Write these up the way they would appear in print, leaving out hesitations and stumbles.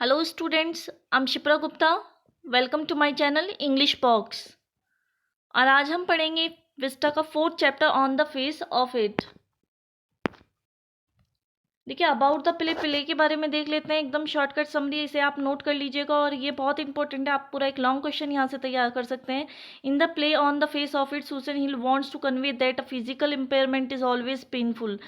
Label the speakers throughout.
Speaker 1: Hello students, I'm Shipra Gupta. Welcome to my channel English Box. और आज हम पढ़ेंगे विस्टा का 4th chapter on the face of it. देखिए about the play के बारे में देख लेते हैं। एकदम शॉर्टकट समरी, इसे आप नोट कर लीजिएगा और ये बहुत इंपॉर्टेंट है। आप पूरा एक लॉन्ग क्वेश्चन यहाँ से तैयार कर सकते हैं। In the play on the face of it Susan Hill wants to convey that a physical impairment is always painful.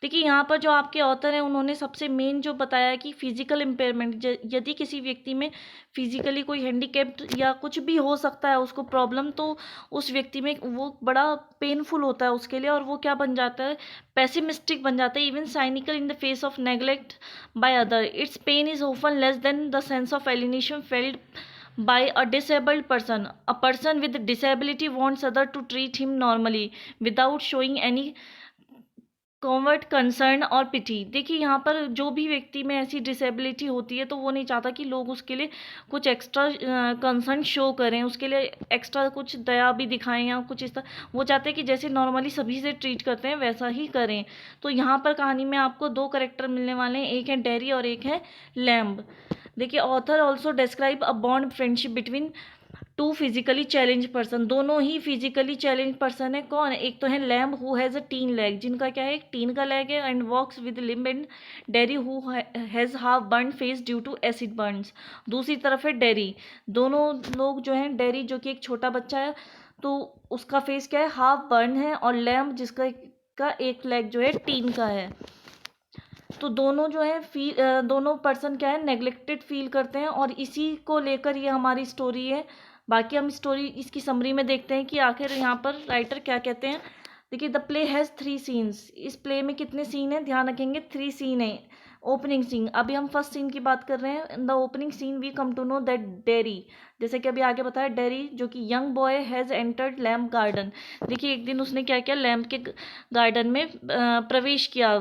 Speaker 1: देखिए यहाँ पर जो आपके ऑथर हैं उन्होंने सबसे मेन जो बताया कि फिजिकल इम्पेयरमेंट, यदि किसी व्यक्ति में फिजिकली कोई हैंडीकेप्ड या कुछ भी हो सकता है उसको प्रॉब्लम, तो उस व्यक्ति में वो बड़ा पेनफुल होता है उसके लिए, और वो क्या बन जाता है, पेसिमिस्टिक बन जाता है, even cynical in the face of neglect by other. Its pain is often less than the sense of alienation felt by a disabled person. A person with disability wants other to treat him normally without showing any convert concern और पिटी। देखिए यहाँ पर जो भी व्यक्ति में ऐसी disability होती है तो वो नहीं चाहता कि लोग उसके लिए कुछ एक्स्ट्रा कंसर्न शो करें, उसके लिए एक्स्ट्रा कुछ दया भी दिखाएं या कुछ इस तरह। वो चाहते हैं कि जैसे नॉर्मली सभी से ट्रीट करते हैं वैसा ही करें। तो यहाँ पर कहानी में आपको दो करेक्टर मिलने वाले हैं, एक है डेरी और एक है लैम्ब। देखिए author also describe a bond friendship between two physically challenge person. दोनों ही फिजिकली चैलेंज पर्सन है। कौन? एक तो है Lamb who has a tin leg, जिनका क्या है, एक टीन का लेग है, and walks with limb, and Derry who has half burn face due to acid burns. दूसरी तरफ है डेरी। दोनों लोग जो हैं, डेरी जो कि एक छोटा बच्चा है तो उसका फेस क्या है, हाफ बर्न है, और लैम्ब जिसका का एक लेग जो है टीन का है। तो दोनों जो है दोनों पर्सन क्या है, नेग्लेक्टेड फील करते हैं, और इसी को लेकर ये हमारी स्टोरी है। बाकी हम स्टोरी इसकी समरी में देखते हैं कि आखिर यहाँ पर राइटर क्या कहते हैं। देखिए द प्ले हैज़ 3 सीन्स। इस प्ले में कितने सीन हैं, ध्यान रखेंगे 3 सीन है। ओपनिंग सीन, अभी हम फर्स्ट सीन की बात कर रहे हैं। In the opening scene we come to know that Derry, जैसे कि अभी आगे बताया, डेरी जो कि young boy has entered Lamb garden. देखिए एक दिन उसने क्या किया, लैम्प के गार्डन में प्रवेश किया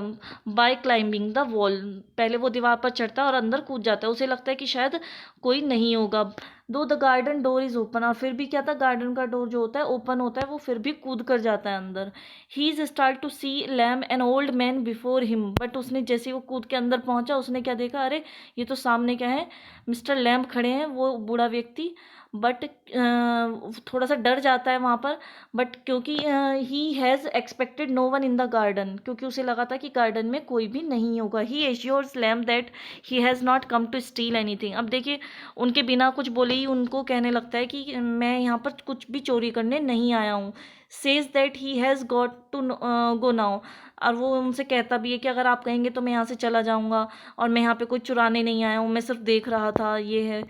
Speaker 1: बाय क्लाइंबिंग द वॉल। पहले वो दीवार पर चढ़ता है और अंदर कूद जाता है, उसे लगता है कि शायद कोई नहीं होगा। दो the garden door is open, और फिर भी क्या था, गार्डन का डोर जो होता है ओपन होता है, वो फिर भी कूद कर जाता है अंदर। He is start to see Lamb an old man before him, but उसने जैसे वो कूद के अंदर पहुंचा उसने क्या देखा, अरे ये तो सामने क्या है, मिस्टर लैम्प खड़े हैं, वो बूढ़ा व्यक्ति। बट थोड़ा सा डर जाता है वहाँ पर, बट क्योंकि he has expected no one in the garden, क्योंकि उसे लगा था कि गार्डन में कोई भी नहीं होगा। He assures Lamb that he has not come to steal anything. अब देखिए उनके बिना कुछ बोले ही उनको कहने लगता है कि मैं यहाँ पर कुछ भी चोरी करने नहीं आया हूँ। Says that he has got to go now, और वो उनसे कहता भी है कि अगर आप कहेंगे तो मैं यहाँ से चला जाऊँगा, और मैं यहाँ पे कुछ चुराने नहीं आया हूँ, मैं सिर्फ देख रहा था, ये है।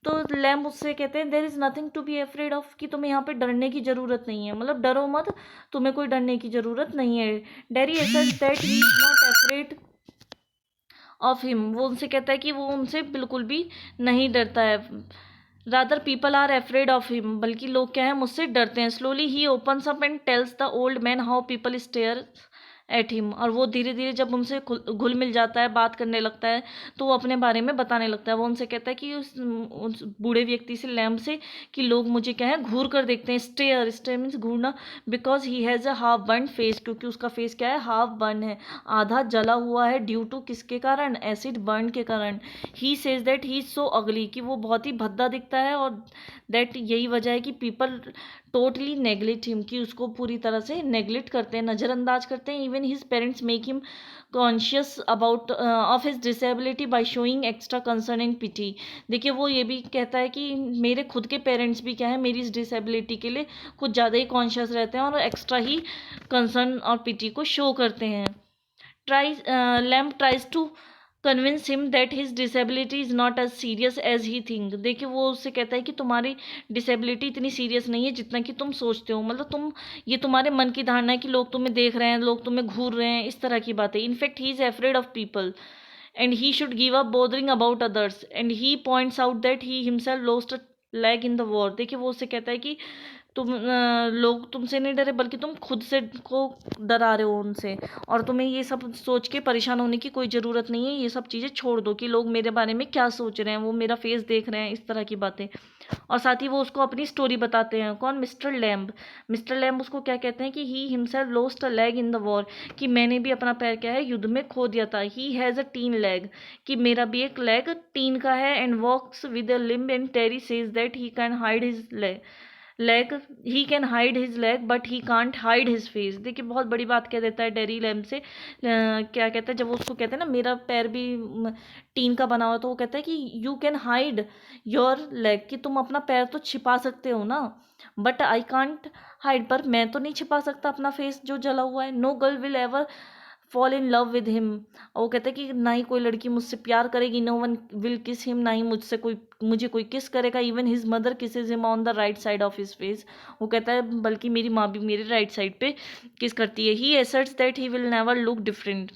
Speaker 1: तो लैम्ब उससे कहते हैं there is nothing to be afraid of, कि तुम्हें यहाँ पे डरने की ज़रूरत नहीं है, मतलब डरो मत, तुम्हें कोई डरने की ज़रूरत नहीं है। Derry says that he is not afraid of him, वो उनसे कहता है कि वो उनसे बिल्कुल भी नहीं डरता है। Rather people are afraid of him, बल्कि लोग क्या है, मुझसे डरते हैं। Slowly he opens up and tells the old man how people stare at him, और वो धीरे धीरे जब उनसे घुल मिल जाता है, बात करने लगता है, तो वो अपने बारे में बताने लगता है। वो उनसे कहता है कि उस बूढ़े व्यक्ति से, लैम्प से, कि लोग मुझे क्या है, घूर कर देखते हैं। स्टेयर, स्टेयर मीन्स घूरना, because he has a half burn face, क्योंकि उसका फेस क्या है, हाफ बर्न है, आधा जला हुआ है। ड्यू टू किसके कारण, एसिड बर्न के कारण। He says that he is so अगली, कि वो बहुत ही भद्दा दिखता है, और दैट यही वजह है कि पीपल टोटली नेग्लेक्ट हिम, कि उसको पूरी तरह से नेग्लेक्ट करते हैं, नज़रअंदाज करते हैं। Even his parents make him conscious about of his disability by showing extra concern and pity. देखिए वो ये भी कहता है कि मेरे खुद के पेरेंट्स भी क्या है, मेरी इस डिसेबिलिटी के लिए कुछ ज़्यादा ही कॉन्शियस रहते हैं, और एक्स्ट्रा ही कंसर्न और पिटी को शो करते हैं। Lamb tries to convince him that his disability is not as serious as he think. देखिए वो उससे कहता है कि तुम्हारी डिसेबिलिटी इतनी सीरियस नहीं है जितना कि तुम सोचते हो, मतलब ये तुम्हारे मन की धारणा है कि लोग तुम्हें देख रहे हैं, लोग तुम्हें घूर रहे हैं, इस तरह की बातें। In fact he is afraid of people and he should give up bothering about others, and he points out that he himself lost a leg in the war. देखिए वो उससे कहता है कि लोग तुमसे नहीं डरे बल्कि तुम खुद से को डरा रहे हो उनसे, और तुम्हें ये सब सोच के परेशान होने की कोई ज़रूरत नहीं है। ये सब चीज़ें छोड़ दो कि लोग मेरे बारे में क्या सोच रहे हैं, वो मेरा फेस देख रहे हैं, इस तरह की बातें। और साथ ही वो उसको अपनी स्टोरी बताते हैं। कौन? Mister lamb. मिस्टर लैम्ब उसको क्या कहते हैं कि he himself lost a leg in the war, कि मैंने भी अपना पैर क्या है युद्ध में खो दिया था। He has a tin leg, कि मेरा भी एक लेग टीन का है। And walks with a limb and Derry says that he can hide his leg, he can hide his leg but he can't hide his face. देखिए बहुत बड़ी बात कह देता है डेरी लैम्ब से। क्या कहता है जब वो उसको कहते हैं ना मेरा पैर भी टीन का बना हुआ, तो वो कहता है कि you can hide your leg, कि तुम अपना पैर तो छिपा सकते हो ना, बट आई कांट हाइड, पर मैं तो नहीं छिपा सकता अपना फेस जो जला हुआ है। No girl will ever fall in love with him. और वो कहते हैं कि ना ही कोई लड़की मुझसे प्यार करेगी, नो वन विल किस हिम, ना ही मुझे कोई किस करेगा। Even his mother kisses him on the right side of his face. वो कहता है बल्कि मेरी माँ भी मेरे राइट साइड पे किस करती है। He asserts that he will never look different,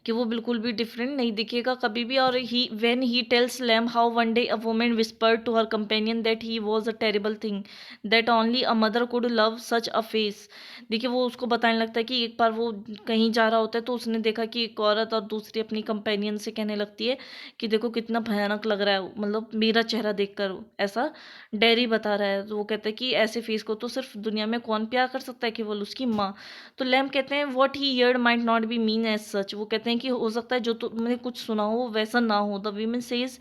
Speaker 1: कि वो बिल्कुल भी डिफरेंट नहीं दिखेगा कभी भी। और he when he tells Lamb how one day a woman whispered to her companion that he was a terrible thing that only a mother could love such a face. देखिए वो उसको बताने लगता है कि एक बार वो कहीं जा रहा होता है तो उसने देखा कि एक औरत और दूसरी अपनी कंपेनियन से कहने लगती है कि देखो कितना भयानक लग रहा है, मतलब मेरा चेहरा देखकर ऐसा डेरी बता रहा है। तो वो कहता है कि ऐसे फेस को तो सिर्फ दुनिया में कौन प्यार कर सकता है, केवल उसकी माँ। तो लैम कहते हैं what he heard might not be mean as such. वो कहते हैं कि हो सकता है जो तुमने कुछ सुना हो वैसा ना हो। The women says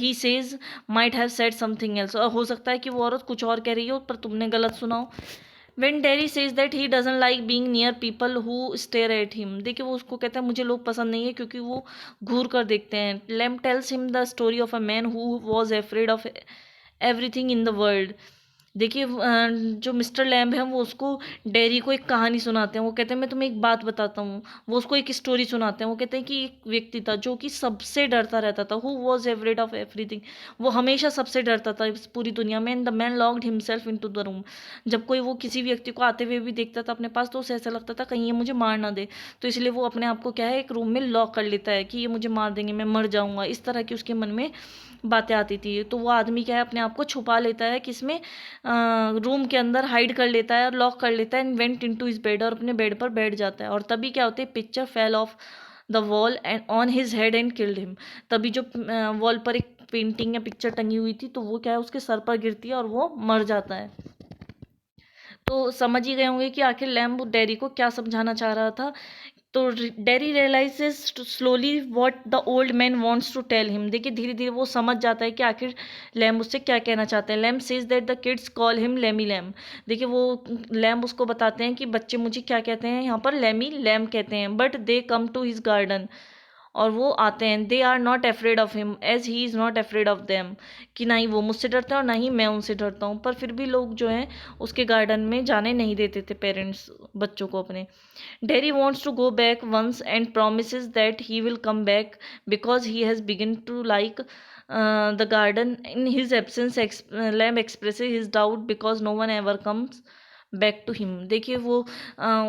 Speaker 1: he says might have said something else. और हो सकता है कि वो औरत कुछ और कह रही हो पर तुमने गलत सुना हो। When Terry says that he doesn't like being near people who stare at him, देखिए वो उसको कहता है मुझे लोग पसंद नहीं है क्योंकि वो घूर कर देखते हैं। Lem tells him the story of a man who was afraid of everything in the world। देखिए जो मिस्टर लैम्ब है वो उसको डेरी को एक कहानी सुनाते हैं। वो कहते हैं मैं तुम्हें एक बात बताता हूँ। वो उसको एक स्टोरी सुनाते हैं। वो कहते हैं कि एक व्यक्ति था जो कि सबसे डरता रहता था। Who was afraid of everything, वो हमेशा सबसे डरता था इस पूरी दुनिया में। And the man locked himself into the room, जब कोई वो किसी व्यक्ति को आते हुए भी देखता था अपने पास तो उसे ऐसा लगता था कहीं ये मुझे मार ना दे, तो इसलिए वो अपने आप को क्या है एक रूम में लॉक कर लेता है कि ये मुझे मार देंगे, मैं मर जाऊंगा, इस तरह की उसके मन में बातें आती थी। तो वो आदमी क्या है अपने आप को छुपा लेता है किसमें, रूम के अंदर हाइड कर लेता है और लॉक कर लेता है। And went into his bed, और अपने बेड पर बैठ जाता है। और तभी क्या होता है picture fell off the wall and on his head and killed him. तभी जो वॉल पर एक पेंटिंग या पिक्चर टंगी हुई थी तो वो क्या है उसके सर पर गिरती है और वो मर जाता है। तो समझ ही गए होंगे कि आखिर लैम्ब डेरी को क्या समझाना चाह रहा था। तो Derry realises slowly what the old man wants to tell him. देखिए धीरे धीरे वो समझ जाता है कि आखिर लैम्ब उससे क्या कहना चाहते हैं। Lamb says that the kids call him Lammy Lamb. देखिए वो लैम्ब उसको बताते हैं कि बच्चे मुझे क्या कहते हैं यहाँ पर लैमी लैम कहते हैं। But they come to his garden, और वो आते हैं। They are not afraid of him as he is not afraid of them, कि ना ही वो मुझसे डरते हैं और ना ही मैं उनसे डरता हूँ। पर फिर भी लोग जो हैं उसके गार्डन में जाने नहीं देते थे पेरेंट्स बच्चों को अपने। Derry wants to go back once and promises that he will come back because he has begun to like the garden. In his absence, Lamb expresses his doubt because no one ever comes back to him. देखिए वो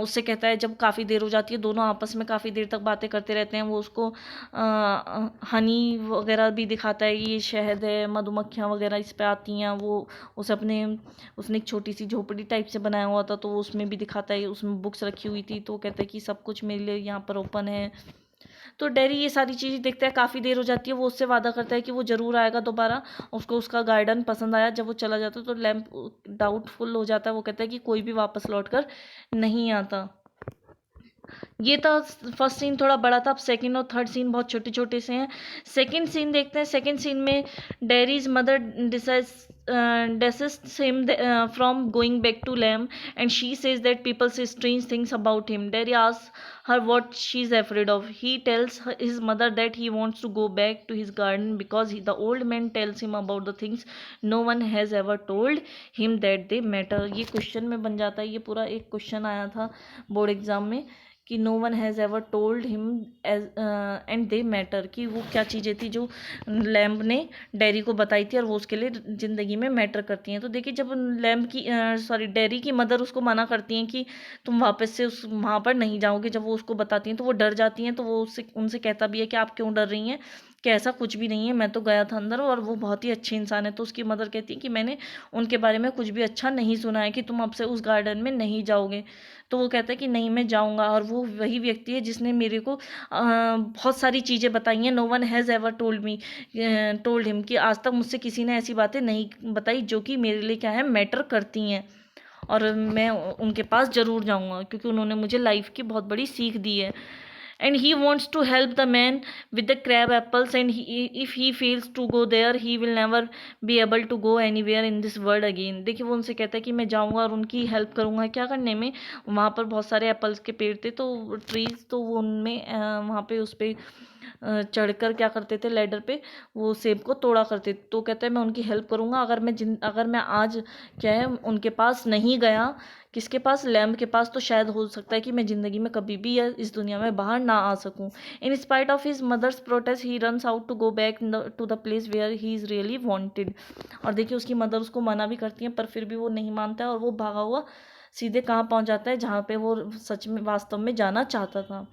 Speaker 1: उससे कहता है जब काफ़ी देर हो जाती है, दोनों आपस में काफ़ी देर तक बातें करते रहते हैं। वो उसको हनी वगैरह भी दिखाता है, ये शहद है, मधुमक्खियाँ वगैरह इस पे आती हैं। वो उसे अपने उसने एक छोटी सी झोपड़ी टाइप से बनाया हुआ था तो वो उसमें भी दिखाता है, उसमें बुक्स रखी हुई थी। तो वो कहता है कि सब कुछ मेरे लिए यहाँ पर ओपन है। तो डेरी ये सारी चीज़ें देखता है, काफ़ी देर हो जाती है। वो उससे वादा करता है कि वो ज़रूर आएगा दोबारा। उसको उसका गार्डन पसंद आया। जब वो चला जाता है तो लैम्प डाउटफुल हो जाता है। वो कहता है कि कोई भी वापस लौट कर नहीं आता। ये था फर्स्ट सीन, थोड़ा बड़ा था। अब सेकंड और थर्ड सीन बहुत छोटे छोटे से हैं। सेकंड सीन देखते हैं। सेकंड सीन में dairies mother desists him from going back to Lamb, and she says that people say strange things about him. Derry asks her what she's afraid of. He tells his mother that he wants to go back to his garden because the old man tells him about the things no one has ever told him that they matter। ये question में बन जाता है। ये पूरा एक question आया था बोर्ड एग्जाम में कि no one has ever told him as and they matter, कि वो क्या चीज़ें थी जो लैम्ब ने डेरी को बताई थी और वो उसके लिए ज़िंदगी में मैटर करती हैं। तो देखिए जब लैम्ब की डेरी की मदर उसको मना करती हैं कि तुम वापस से उस वहाँ पर नहीं जाओगे, जब वो उसको बताती हैं तो वो डर जाती हैं। तो वो उससे उनसे कहता भी है कि आप क्यों डर रही हैं, कि ऐसा कुछ भी नहीं है, मैं तो गया था अंदर और वो बहुत ही अच्छे इंसान है। तो उसकी मदर कहती है कि मैंने उनके बारे में कुछ भी अच्छा नहीं सुना है, कि तुम अब से उस गार्डन में नहीं जाओगे। तो वो कहता है कि नहीं, मैं जाऊँगा, और वो वही व्यक्ति है जिसने मेरे को बहुत सारी चीज़ें बताई हैं। No one has ever told him, कि आज तक मुझसे किसी ने ऐसी बातें नहीं बताई जो कि मेरे लिए क्या है, मैटर करती हैं। और मैं उनके पास ज़रूर जाऊँगा, क्योंकि उन्होंने मुझे लाइफ की बहुत बड़ी सीख दी है। And he wants to help the man with the crab apples, and if he fails to go there, he will never be able to go anywhere in this world again। देखिए वो उनसे कहता है कि मैं जाऊँगा और उनकी हेल्प करूँगा, क्या करने में, वहाँ पर बहुत सारे एप्पल्स के पेड़ थे, तो ट्रीज, तो वो उनमें वहाँ पे उस पर चढ़कर क्या करते थे, लेडर पे वो सेब को तोड़ा करते थे। तो कहते हैं मैं उनकी हेल्प करूँगा, अगर मैं आज क्या है उनके पास नहीं गया, किसके पास, लैम्ब के पास, तो शायद हो सकता है कि मैं ज़िंदगी में कभी भी इस दुनिया में बाहर ना आ सकूं। In spite of his mother's protest he runs out to go back to the place where he is really wanted. और देखिए उसकी मदर उसको मना भी करती हैं, पर फिर भी वो नहीं मानता है, और वो भागा हुआ सीधे कहाँ पहुँच जाता है, जहाँ पे वो सच में वास्तव में जाना चाहता था।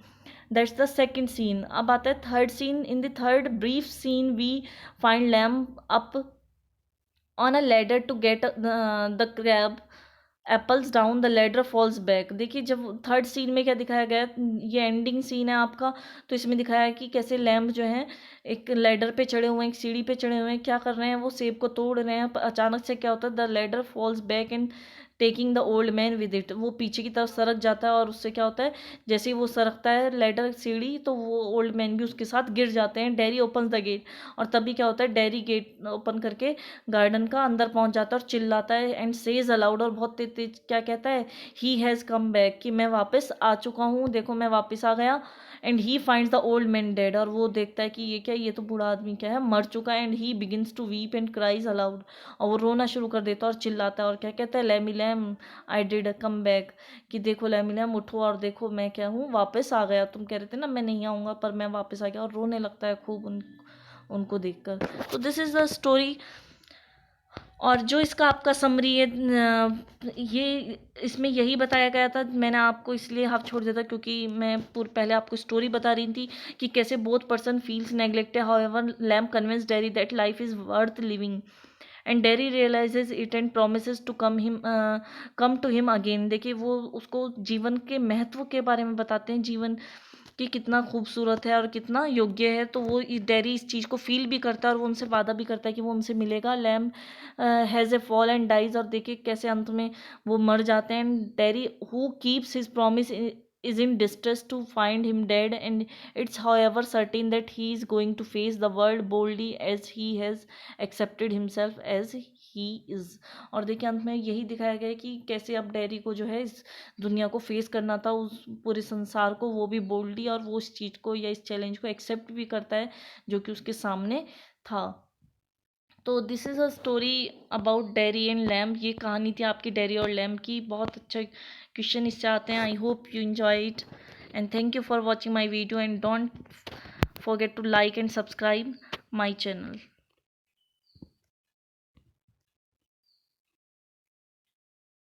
Speaker 1: That's the second scene. अब आता है third scene. In the third brief scene we find Lamb up on a ladder to get the crab apples down, the ladder falls back. देखिए जब थर्ड सीन में क्या दिखाया गया, ये एंडिंग सीन है आपका, तो इसमें दिखाया है कि कैसे लैम्ब जो है एक लेडर पे चढ़े हुए हैं, एक सीढ़ी पे चढ़े हुए हैं, क्या कर रहे हैं, वो सेब को तोड़ रहे हैं। अचानक से क्या होता है, the ladder falls back and taking the old man with it. वो पीछे की तरफ सरक जाता है, और उससे क्या होता है, जैसे ही वो सरकता है लेडर सीढ़ी, तो वो ओल्ड मैन भी उसके साथ गिर जाते हैं। डेरी ओपन द गेट, और तभी क्या होता है, डेरी गेट ओपन करके गार्डन का अंदर पहुंच जाता है और चिल्लाता है, एंड सेज अलाउड, और बहुत तेज तेज क्या कहता है, ही हैज़ कम बैक, कि मैं वापस आ चुका हूँ, देखो मैं वापस आ गया। And he finds the old man dead, और वो देखता है कि ये क्या, ये तो बूढ़ा आदमी क्या है, मर चुका है। And he begins to weep and cries aloud, और वो रोना शुरू कर देता है और चिल्लाता है, और क्या कहता है, Lammy Lamb I did come back, कि देखो लैमी लैम उठो और देखो मैं क्या हूँ, वापस आ गया, तुम कह रहे थे ना मैं नहीं आऊँगा, पर मैं वापस आ गया। और रोने लगता है खूब उनको देखकर। तो दिस इज़ द स्टोरी। और जो इसका आपका समरी है, ये इसमें यही बताया गया था। मैंने आपको इसलिए हाफ छोड़ दिया था क्योंकि मैं पहले आपको स्टोरी बता रही थी कि कैसे both person feels neglected, however Lamb convince Derry that life is worth living, and Derry realises it and promises to come to him again. देखिए वो उसको जीवन के महत्व के बारे में बताते हैं, जीवन कि कितना खूबसूरत है और कितना योग्य है। तो वो डेरी इस चीज़ को फील भी करता है, और वो उनसे वादा भी करता है कि वो उनसे मिलेगा। Lamb has a fall and dies, और देखिए कैसे अंत में वो मर जाते हैं। And Derry who keeps his promise is in distress to find him dead, and it's however certain that he is going to face the world boldly as he has accepted himself as he is। और देखिए अंत में यही दिखाया गया है कि कैसे अब डेरी को जो है इस दुनिया को फेस करना था, उस पूरे संसार को, वो भी बोल्डली, और वो इस चीज़ को या इस चैलेंज को एक्सेप्ट भी करता है जो कि उसके सामने था। तो this is a story about dairy and lamp. ये कहानी थी आपकी डेरी और लैम्प की। बहुत अच्छा क्वेश्चन इससे आते हैं। I hope you enjoy it, and thank you for watching my video, and don't forget to like and subscribe my channel।